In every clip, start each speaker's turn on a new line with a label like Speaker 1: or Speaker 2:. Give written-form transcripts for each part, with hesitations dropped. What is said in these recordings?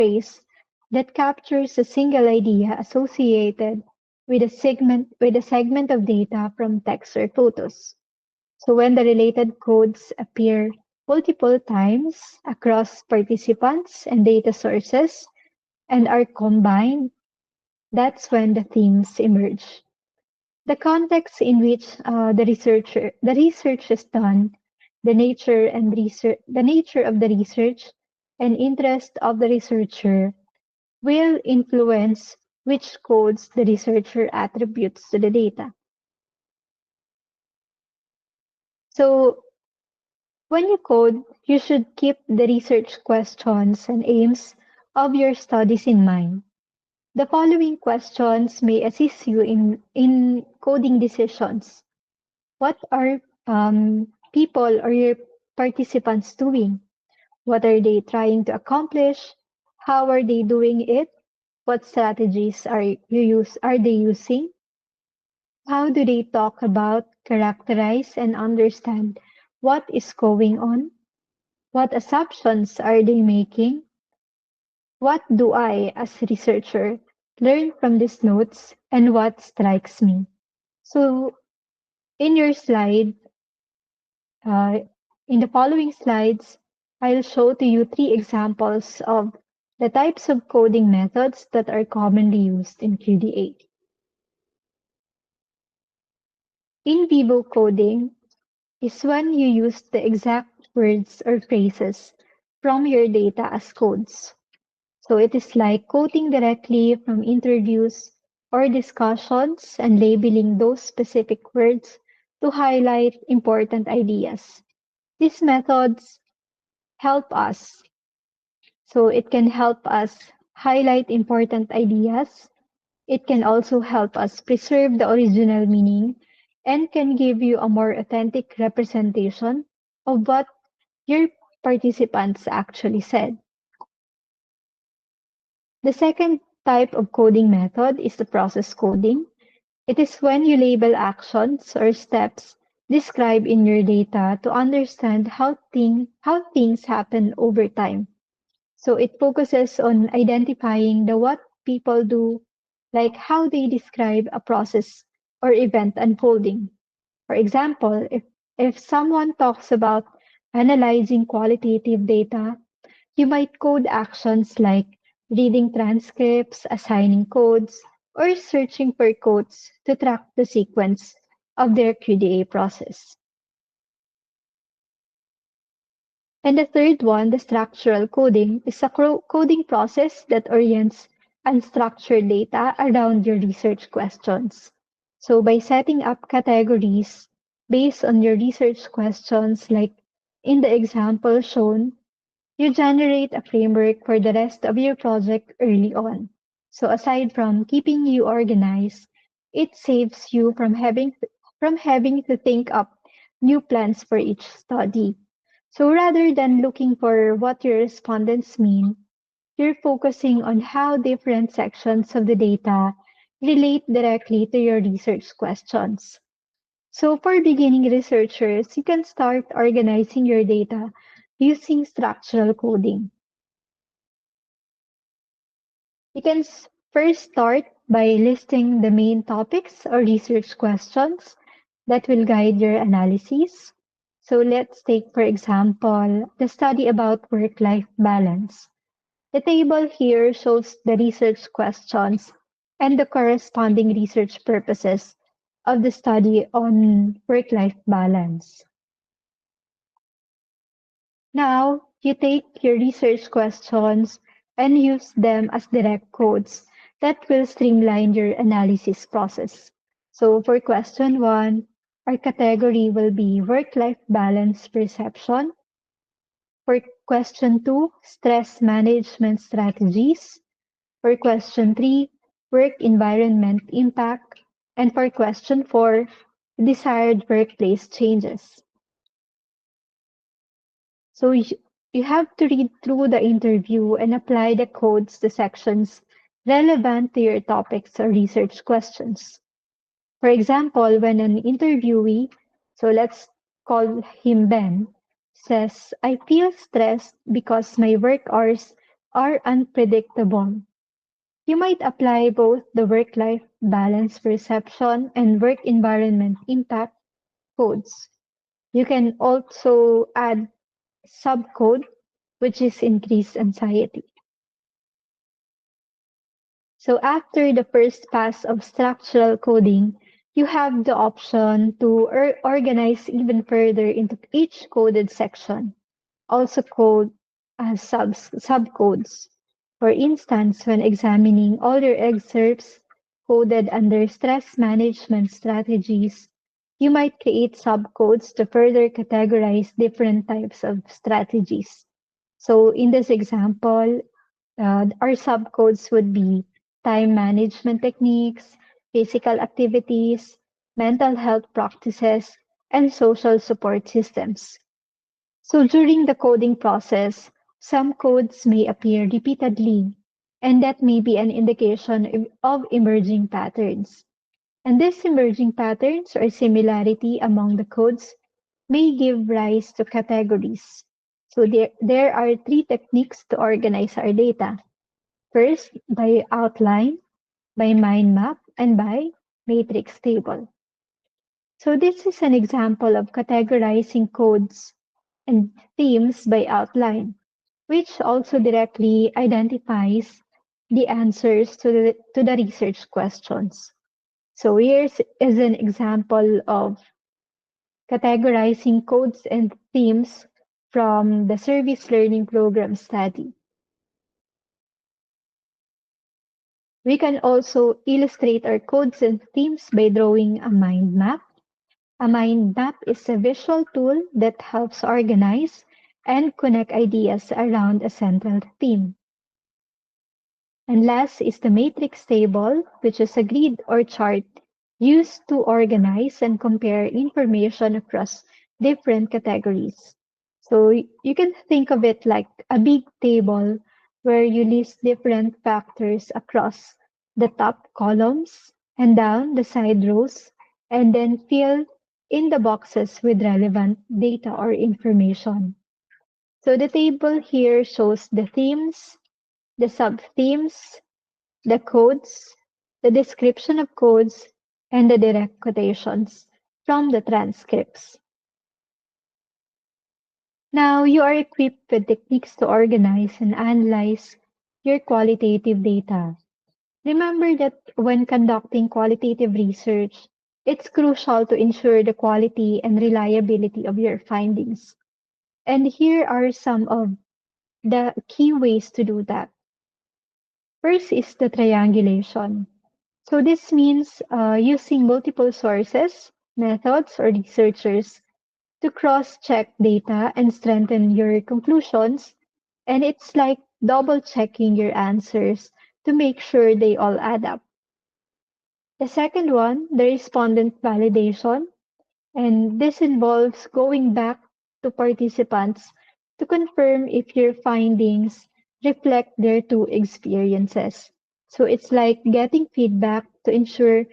Speaker 1: phrase that captures a single idea associated with a segment of data from text or photos. So when the related codes appear multiple times across participants and data sources and are combined, that's when the themes emerge. The context in which the research is done, the nature of the research, and interest of the researcher will influence which codes the researcher attributes to the data. So when you code, you should keep the research questions and aims of your studies in mind. The following questions may assist you in coding decisions. What are people or your participants doing? What are they trying to accomplish? How are they doing it? What strategies are they using? How do they talk about, characterize, and understand what is going on? What assumptions are they making? What do I, as a researcher, learn from these notes, and what strikes me? So, in your slide, uh, in the following slides, I'll show to you three examples of the types of coding methods that are commonly used in QDA. In vivo coding is when you use the exact words or phrases from your data as codes. So it is like quoting directly from interviews or discussions and labeling those specific words to highlight important ideas. These methods help us. So it can help us highlight important ideas. It can also help us preserve the original meaning and can give you a more authentic representation of what your participants actually said. The second type of coding method is the process coding. It is when you label actions or steps described in your data to understand how things happen over time. So it focuses on identifying the what people do, like how they describe a process or event unfolding. For example, if someone talks about analyzing qualitative data, you might code actions like reading transcripts, assigning codes, or searching for codes to track the sequence of their QDA process. And the third one, the structural coding, is a coding process that orients unstructured data around your research questions. So by setting up categories based on your research questions, like in the example shown, you generate a framework for the rest of your project early on. So aside from keeping you organized, it saves you from having to think up new plans for each study. So rather than looking for what your respondents mean, you're focusing on how different sections of the data relate directly to your research questions. So for beginning researchers, you can start organizing your data using structural coding. You can first start by listing the main topics or research questions that will guide your analysis. So let's take, for example, the study about work-life balance. The table here shows the research questions and the corresponding research purposes of the study on work-life balance. Now, you take your research questions and use them as direct codes that will streamline your analysis process. So for question 1, our category will be work-life balance perception. For question 2, stress management strategies. For question 3, work environment impact. And for question 4, desired workplace changes. So you have to read through the interview and apply the codes to sections relevant to your topics or research questions. For example, when an interviewee, so let's call him Ben, says, I feel stressed because my work hours are unpredictable. You might apply both the work life balance perception and work environment impact codes. You can also add subcode, which is increased anxiety. So after the first pass of structural coding, you have the option to organize even further into each coded section, also called as subcodes. For instance, when examining all your excerpts coded under stress management strategies, you might create subcodes to further categorize different types of strategies. So in this example, our subcodes would be time management techniques, physical activities, mental health practices, and social support systems. So during the coding process, some codes may appear repeatedly, and that may be an indication of emerging patterns. And these emerging patterns or similarity among the codes may give rise to categories. So there are three techniques to organize our data. First, by outline, by mind map, and by matrix table. So this is an example of categorizing codes and themes by outline, which also directly identifies the answers to the research questions. So here's is an example of categorizing codes and themes from the Service Learning Program study. We can also illustrate our codes and themes by drawing a mind map. A mind map is a visual tool that helps organize and connect ideas around a central theme. And last is the matrix table, which is a grid or chart used to organize and compare information across different categories. So you can think of it like a big table where you list different factors across the top columns and down the side rows, and then fill in the boxes with relevant data or information. So the table here shows the themes, the sub-themes, the codes, the description of codes, and the direct quotations from the transcripts. Now you are equipped with techniques to organize and analyze your qualitative data. Remember that when conducting qualitative research, it's crucial to ensure the quality and reliability of your findings. And here are some of the key ways to do that. First is the triangulation. So this means using multiple sources, methods, or researchers to cross-check data and strengthen your conclusions. And it's like double-checking your answers to make sure they all add up. The second one, the respondent validation, and this involves going back to participants to confirm if your findings reflect their two experiences. So it's like getting feedback to ensure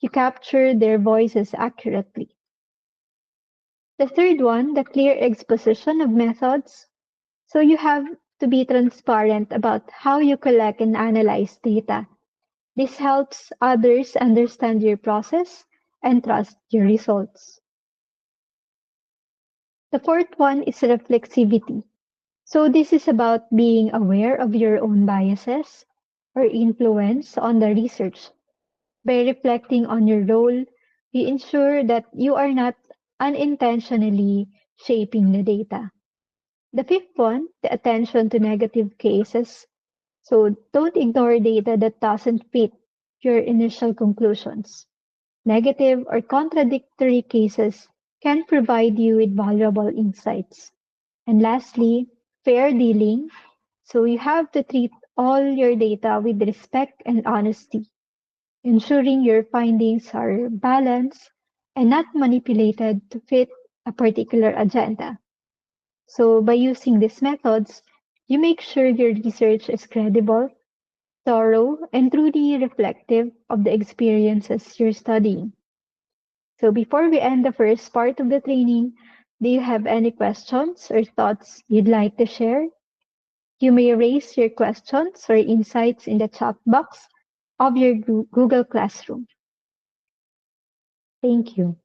Speaker 1: you capture their voices accurately. The third one, the clear exposition of methods. So you have to be transparent about how you collect and analyze data. This helps others understand your process and trust your results. The fourth one is reflexivity. So this is about being aware of your own biases or influence on the research. By reflecting on your role, you ensure that you are not unintentionally shaping the data. The fifth one, the attention to negative cases. So don't ignore data that doesn't fit your initial conclusions. Negative or contradictory cases can provide you with valuable insights. And lastly, fair dealing. So you have to treat all your data with respect and honesty, ensuring your findings are balanced and not manipulated to fit a particular agenda. So by using these methods, you make sure your research is credible, thorough, and truly reflective of the experiences you're studying. So before we end the first part of the training, do you have any questions or thoughts you'd like to share? You may raise your questions or insights in the chat box of your Google Classroom. Thank you.